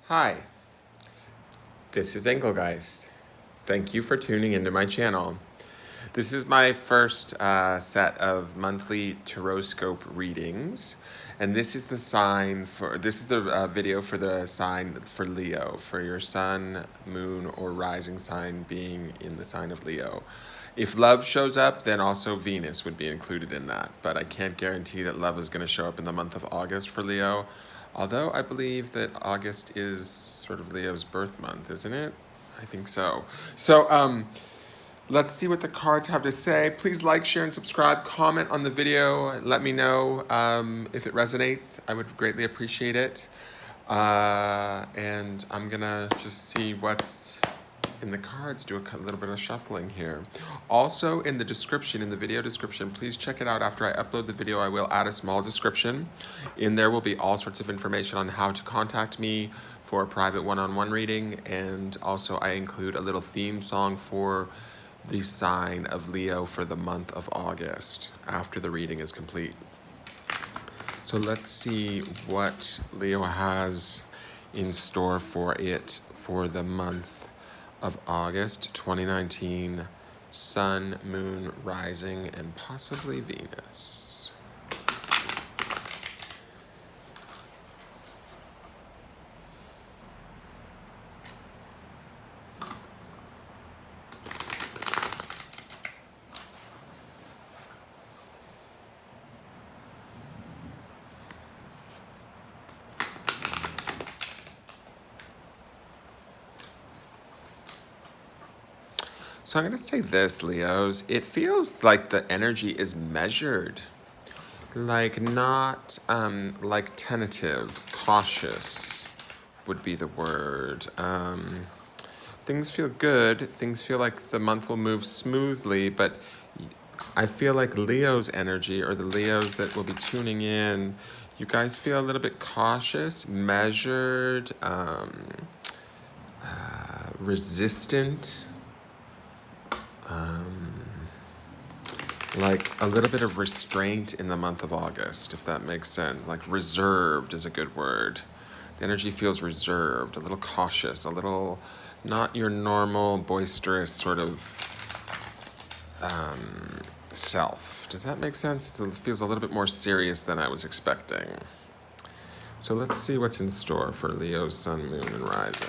Hi, this is Engelgeist. Thank you for tuning into my channel. This is my first set of monthly Taroscope readings, and this is the video for the sign for Leo, for your sun, moon, or rising sign being in the sign of Leo. If love shows up, then also Venus would be included in that, but I can't guarantee that love is going to show up in the month of August for Leo, although I believe that August is sort of Leo's birth month, isn't it? I think so. Let's see what the cards have to say. Please like, share, and subscribe. Comment on the video. Let me know if it resonates. I would greatly appreciate it. And I'm gonna just see what's in the cards, do a little bit of shuffling here. Also in the description, in the video description, please check it out after I upload the video. I will add a small description. In there will be all sorts of information on how to contact me for a private one-on-one reading, and also I include a little theme song for the sign of Leo for the month of August after the reading is complete. So let's see what Leo has in store for it for the month of August 2019, Sun, Moon, Rising, and possibly Venus. So I'm going to say this, Leos. It feels like the energy is measured, like not like tentative, cautious would be the word. Things feel good. Things feel like the month will move smoothly, but I feel like Leo's energy, or the Leos that will be tuning in, you guys feel a little bit cautious, measured, resistant. Like a little bit of restraint in the month of August, if that makes sense. Like reserved is a good word. The energy feels reserved, a little cautious, a little not your normal boisterous sort of self. Does that make sense? It feels a little bit more serious than I was expecting. So let's see what's in store for Leo, Sun, Moon, and Rising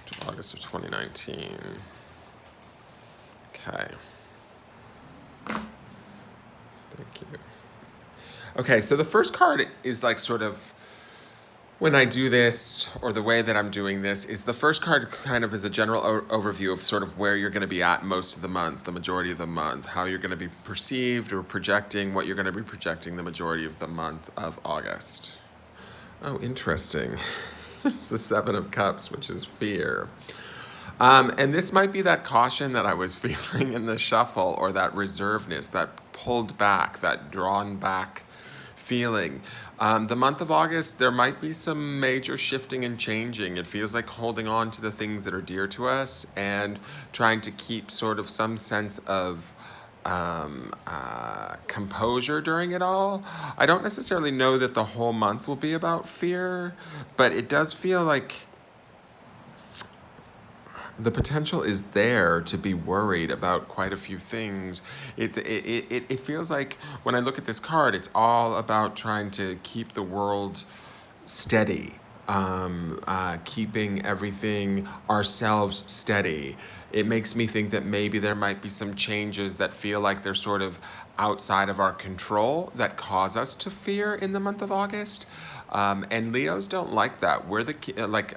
to August of 2019. Okay. Thank you. Okay, so the first card is like sort of, when I do this, or the way that I'm doing this, is the first card kind of is a general overview of sort of where you're going to be at most of the month, the majority of the month, how you're going to be perceived or projecting, what you're going to be projecting the majority of the month of August. Oh, interesting. It's the Seven of Cups, which is fear. And this might be that caution that I was feeling in the shuffle, or that reservedness, that pulled back, that drawn back feeling. The month of August, there might be some major shifting and changing. It feels like holding on to the things that are dear to us and trying to keep sort of some sense of composure during it all. I don't necessarily know that the whole month will be about fear, but it does feel like the potential is there to be worried about quite a few things. It feels like when I look at this card, it's all about trying to keep the world steady, keeping everything, ourselves steady. It makes me think that maybe there might be some changes that feel like they're sort of outside of our control that cause us to fear in the month of August. And Leos don't like that. We're like,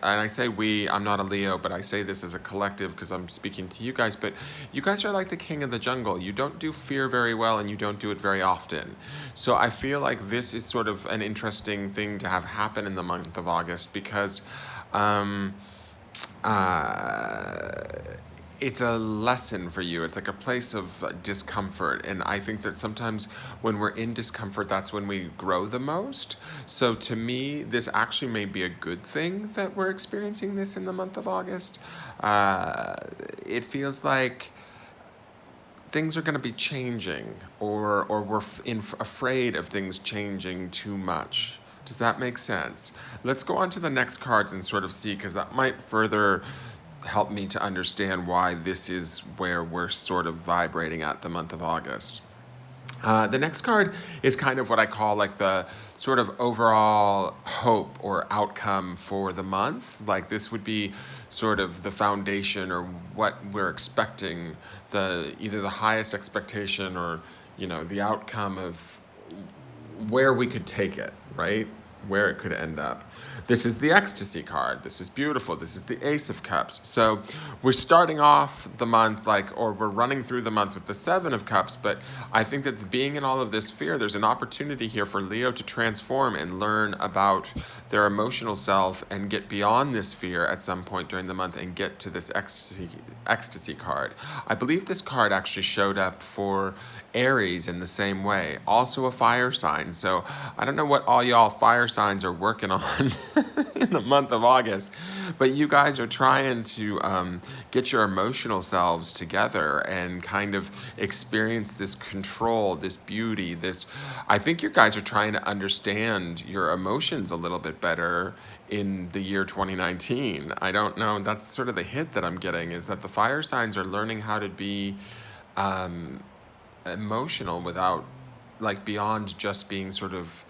and I say we, I'm not a Leo, but I say this as a collective because I'm speaking to you guys, but you guys are like the king of the jungle. You don't do fear very well, and you don't do it very often. So I feel like this is sort of an interesting thing to have happen in the month of August, because it's a lesson for you. It's like a place of discomfort. And I think that sometimes when we're in discomfort, that's when we grow the most. So to me, this actually may be a good thing that we're experiencing this in the month of August. It feels like things are going to be changing, or we're afraid of things changing too much Does that make sense? Let's go on to the next cards and sort of see, because that might further help me to understand why this is where we're sort of vibrating at the month of August. The next card is kind of what I call like the sort of overall hope or outcome for the month. Like this would be sort of the foundation or what we're expecting, the either the highest expectation or the outcome of where we could take it, right? Where it could end up. This is the ecstasy card. This is beautiful. This is the Ace of Cups. So we're starting off the month or we're running through the month with the Seven of Cups, but I think that being in all of this fear, there's an opportunity here for Leo to transform and learn about their emotional self and get beyond this fear at some point during the month and get to this ecstasy card. I believe this card actually showed up for Aries in the same way, also a fire sign. So I don't know what all y'all fire signs are working on in the month of August, but you guys are trying to get your emotional selves together and kind of experience this control, this beauty, this. I think you guys are trying to understand your emotions a little bit better in the year 2019. I don't know. That's sort of the hit that I'm getting, is that the fire signs are learning how to be emotional without, like, beyond just being sort of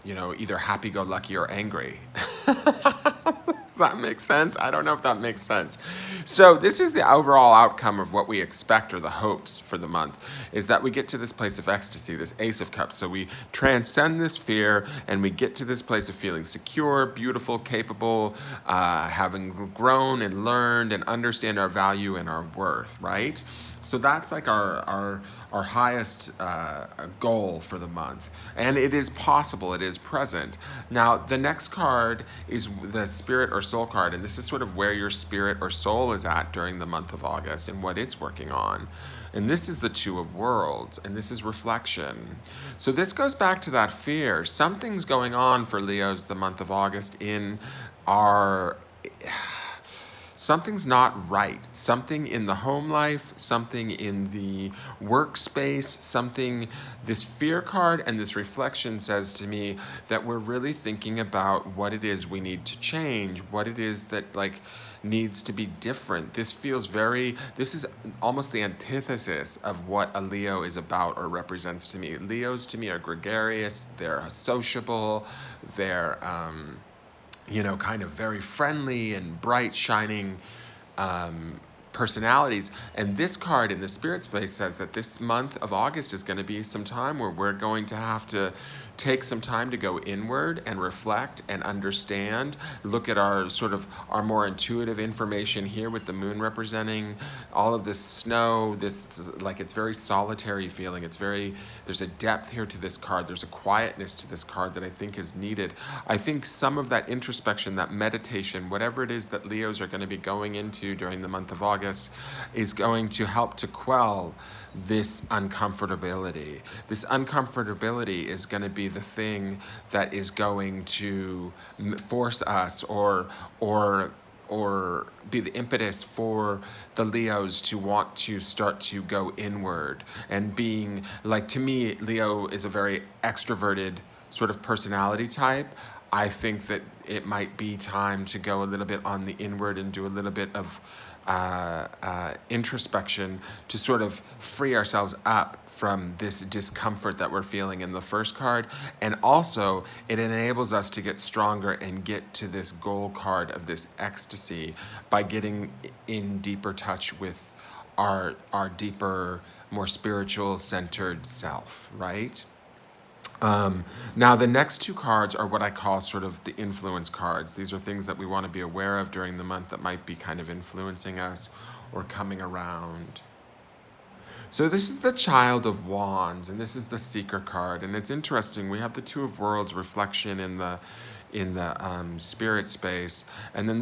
either happy-go-lucky or angry. Does that make sense? I don't know if that makes sense. So this is the overall outcome of what we expect, or the hopes for the month, is that we get to this place of ecstasy, this Ace of Cups. So we transcend this fear and we get to this place of feeling secure, beautiful, capable, having grown and learned and understand our value and our worth, right? So that's like our highest goal for the month. And it is possible, it is present. Now, the next card is the Spirit or Soul card, and this is sort of where your spirit or soul is at during the month of August and what it's working on. And this is the Two of Worlds, and this is reflection. So this goes back to that fear. Something's going on for Leos the month of August in our... Something's not right. Something in the home life, something in the workspace, something, this fear card and this reflection says to me that we're really thinking about what it is we need to change, what it is that needs to be different. This is almost the antithesis of what a Leo is about or represents to me. Leos to me are gregarious, they're sociable, they're, kind of very friendly and bright, shining personalities. And this card in the spirit space says that this month of August is going to be some time where we're going to have to take some time to go inward and reflect and understand, look at our more intuitive information here with the moon representing all of this snow, it's very solitary feeling. There's a depth here to this card. There's a quietness to this card that I think is needed. I think some of that introspection, that meditation, whatever it is that Leos are going to be going into during the month of August, is going to help to quell this uncomfortability. This uncomfortability is going to be the thing that is going to force us or be the impetus for the Leos to want to start to go inward. And being, to me, Leo is a very extroverted sort of personality type. I think that it might be time to go a little bit on the inward and do a little bit of introspection to sort of free ourselves up from this discomfort that we're feeling in the first card. And also it enables us to get stronger and get to this goal card of this ecstasy by getting in deeper touch with our deeper, more spiritual centered self, right? Now, the next two cards are what I call sort of the influence cards. These are things that we want to be aware of during the month that might be kind of influencing us or coming around. So this is the Child of Wands, and this is the Seeker card. And it's interesting. We have the Two of Worlds reflection in the spirit space, and then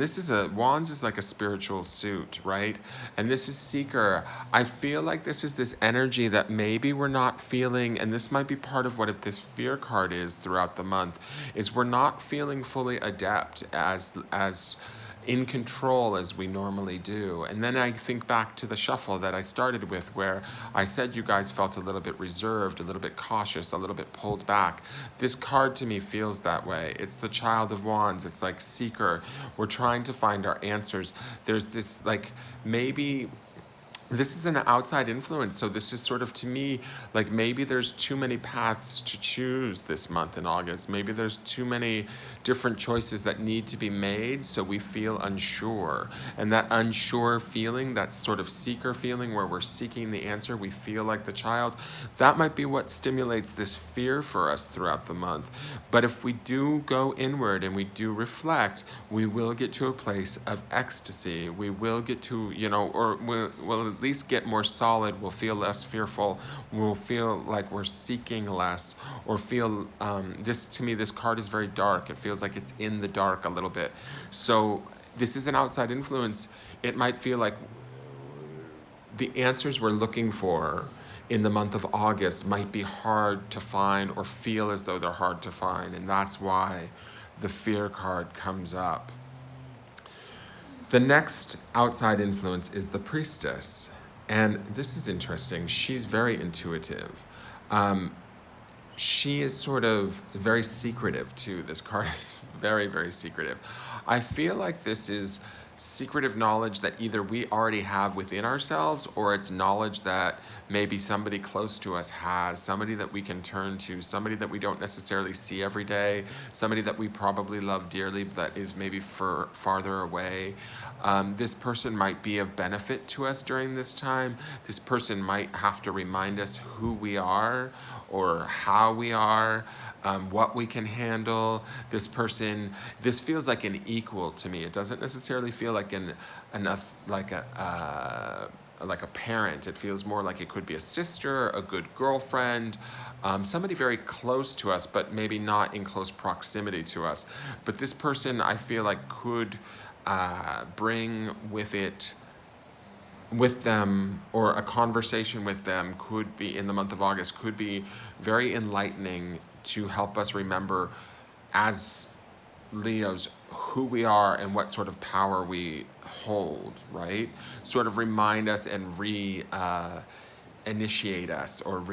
Wands is like a spiritual suit, right? And this is Seeker. I feel like this is this energy that maybe we're not feeling, and this might be part of what this fear card is throughout the month, is we're not feeling fully adept as in control as we normally do. And then I think back to the shuffle that I started with, where I said you guys felt a little bit reserved, a little bit cautious, a little bit pulled back. This card to me feels that way. It's the Child of Wands. It's like seeker. We're trying to find our answers. There's this, like, maybe this is an outside influence. So this is sort of, to me, like maybe there's too many paths to choose this month in August. Maybe there's too many different choices that need to be made, so we feel unsure. And that unsure feeling, that sort of seeker feeling where we're seeking the answer, we feel like the child, that might be what stimulates this fear for us throughout the month. But if we do go inward and we do reflect, we will get to a place of ecstasy. We will get to, or we'll at least get more solid. We'll feel less fearful. We'll feel like we're seeking less, or feel, to me, this card is very dark. It feels like it's in the dark a little bit. So this is an outside influence. It might feel like the answers we're looking for in the month of August might be hard to find, or feel as though they're hard to find. And that's why the fear card comes up. The next outside influence is the Priestess. And this is interesting. She's very intuitive. She is sort of very secretive too. This card is very, very secretive. I feel like this is secretive knowledge that either we already have within ourselves, or it's knowledge that maybe somebody close to us has, somebody that we can turn to, somebody that we don't necessarily see every day, somebody that we probably love dearly but is maybe farther away. This person might be of benefit to us during this time. This person might have to remind us who we are or how we are, what we can handle. This feels like an equal to me. It doesn't necessarily feel like like a parent. It feels more like it could be a sister, a good girlfriend, somebody very close to us, but maybe not in close proximity to us. But this person, I feel like, could bring with them, or a conversation with them could be in the month of August, could be very enlightening to help us remember as Leos who we are and what sort of power we hold, right? Sort of remind us and initiate us, or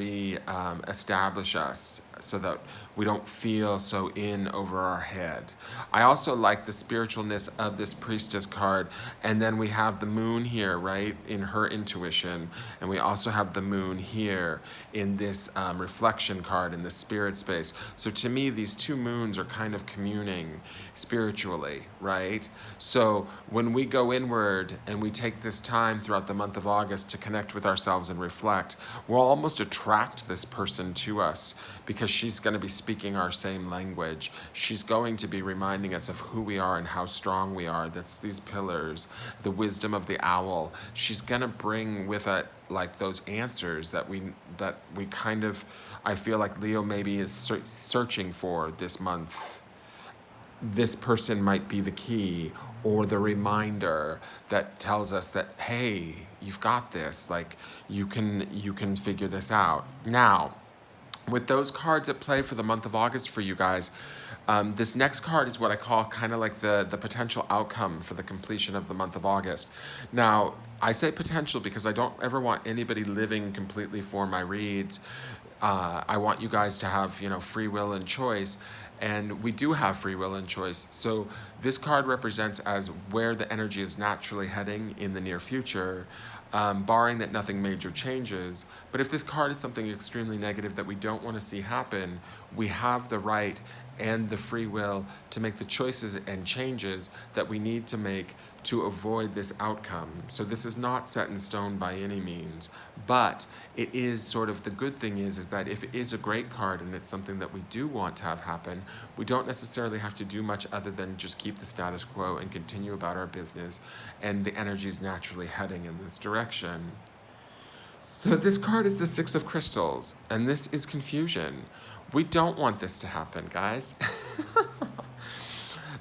establish us, so that we don't feel so in over our head. I also like the spiritualness of this Priestess card. And then we have the moon here, right, in her intuition. And we also have the moon here in this reflection card in the spirit space. So to me, these two moons are kind of communing spiritually, right? So when we go inward and we take this time throughout the month of August to connect with ourselves and reflect, we'll almost attract this person to us, because she's going to be speaking our same language. She's going to be reminding us of who we are and how strong we are. That's these pillars, the wisdom of the owl. She's going to bring with it like those answers that we kind of, I feel like Leo maybe is searching for this month. This person might be the key, or the reminder that tells us that, hey, you've got this, like you can figure this out. Now, with those cards at play for the month of August for you guys, this next card is what I call kind of like the potential outcome for the completion of the month of August. Now, I say potential because I don't ever want anybody living completely for my reads. I want you guys to have, free will and choice. And we do have free will and choice. So this card represents as where the energy is naturally heading in the near future, barring that nothing major changes. But if this card is something extremely negative that we don't want to see happen, we have the right and the free will to make the choices and changes that we need to make to avoid this outcome. So this is not set in stone by any means, but it is sort of, the good thing is that if it is a great card and it's something that we do want to have happen, we don't necessarily have to do much other than just keep the status quo and continue about our business, and the energy is naturally heading in this direction. So this card is the Six of Crystals, and this is confusion. We don't want this to happen, guys.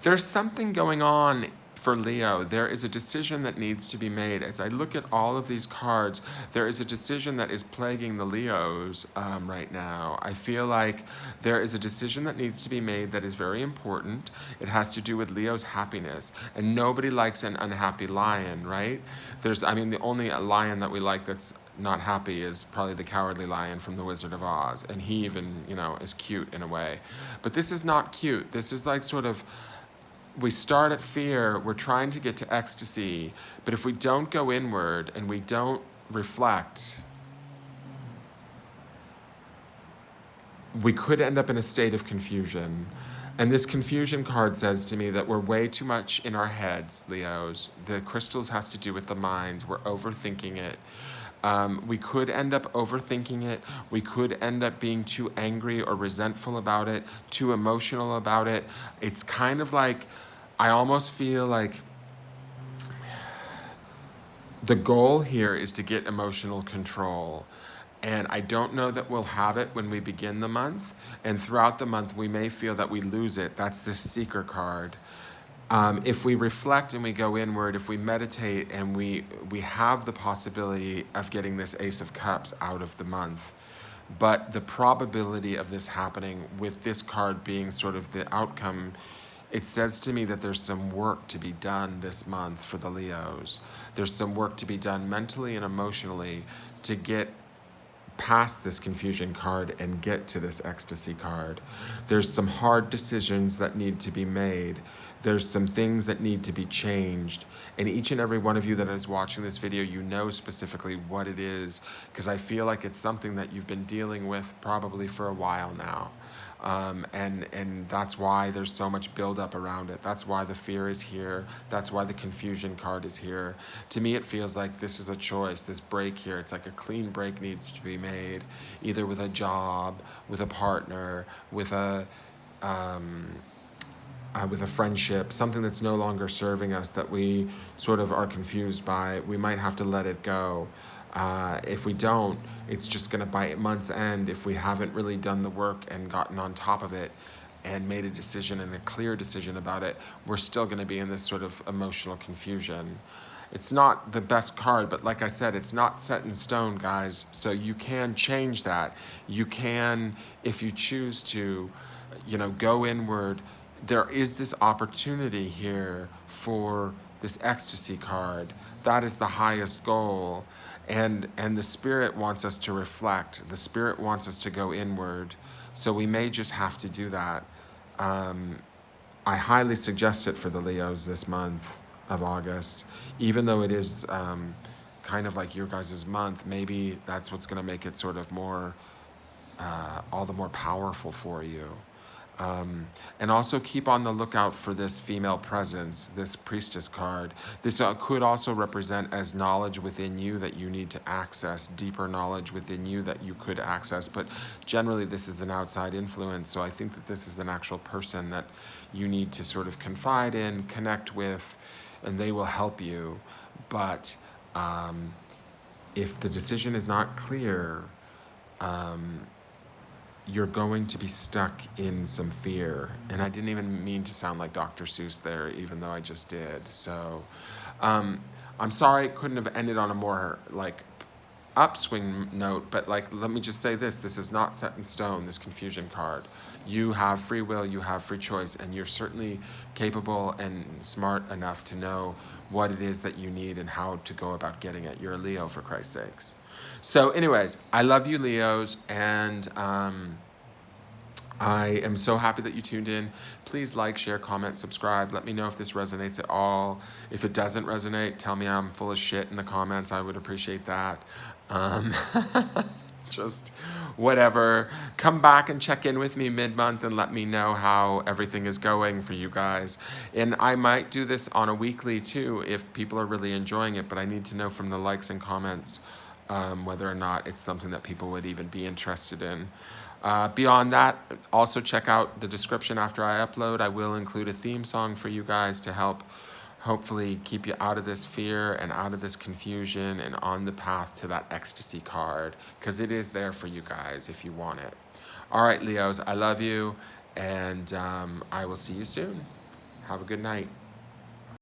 There's something going on for Leo, there is a decision that needs to be made. As I look at all of these cards, there is a decision that is plaguing the Leos right now. I feel like there is a decision that needs to be made that is very important. It has to do with Leo's happiness. And nobody likes an unhappy lion, right? The only lion that we like that's not happy is probably the Cowardly Lion from The Wizard of Oz. And he even, is cute in a way. But this is not cute. This is like sort of, we start at fear, we're trying to get to ecstasy, but if we don't go inward and we don't reflect, we could end up in a state of confusion. And this confusion card says to me that we're way too much in our heads, Leos. The crystals has to do with the mind. We're overthinking it. We could end up overthinking it. We could end up being too angry or resentful about it, too emotional about it. It's kind of like, I almost feel like the goal here is to get emotional control. And I don't know that we'll have it when we begin the month. And throughout the month, we may feel that we lose it. That's the Seeker card. If we reflect and we go inward, if we meditate and we have the possibility of getting this Ace of Cups out of the month. But the probability of this happening with this card being sort of the outcome, it says to me that there's some work to be done this month for the Leos. There's some work to be done mentally and emotionally to get past this confusion card and get to this ecstasy card. There's some hard decisions that need to be made. There's some things that need to be changed. And each and every one of you that is watching this video, you know specifically what it is, because I feel like it's something that you've been dealing with probably for a while now. And that's why there's so much buildup around it. That's why the fear is here. That's why the confusion card is here. To me, it feels like this is a choice, this break here. It's like a clean break needs to be made, either with a job, with a partner, with a friendship, something that's no longer serving us, that we sort of are confused by. We might have to let it go. If we don't, it's just going to, by month's end, if we haven't really done the work and gotten on top of it and made a decision and a clear decision about it, we're still going to be in this sort of emotional confusion. It's not the best card, but like I said, it's not set in stone, guys. So you can change that. You can, if you choose to, go inward. There is this opportunity here for this ecstasy card. That is the highest goal. And the Spirit wants us to reflect. The Spirit wants us to go inward. So we may just have to do that. I highly suggest it for the Leos this month of August. Even though it is kind of like your guys' month, maybe that's what's going to make it sort of more, all the more powerful for you. And also keep on the lookout for this female presence, this priestess card. This could also represent as knowledge within you that you need to access, deeper knowledge within you that you could access. But generally, this is an outside influence. So I think that this is an actual person that you need to sort of confide in, connect with, and they will help you. But if the decision is not clear, you're going to be stuck in some fear. And I didn't even mean to sound like Dr. Seuss there, even though I just did. So I'm sorry it couldn't have ended on a more upswing note, but let me just say this is not set in stone, this confusion card. You have free will, you have free choice, and you're certainly capable and smart enough to know what it is that you need and how to go about getting it. You're a Leo, for Christ's sakes. So anyways, I love you, Leos, and I am so happy that you tuned in. Please like, share, comment, subscribe. Let me know if this resonates at all. If it doesn't resonate, tell me I'm full of shit in the comments. I would appreciate that. Just whatever. Come back and check in with me mid-month and let me know how everything is going for you guys. And I might do this on a weekly too if people are really enjoying it, but I need to know from the likes and comments whether or not it's something that people would even be interested in. Beyond that, also check out the description after I upload. I will include a theme song for you guys to help hopefully keep you out of this fear and out of this confusion and on the path to that ecstasy card, because it is there for you guys if you want it. All right, Leos, I love you, and I will see you soon. Have a good night.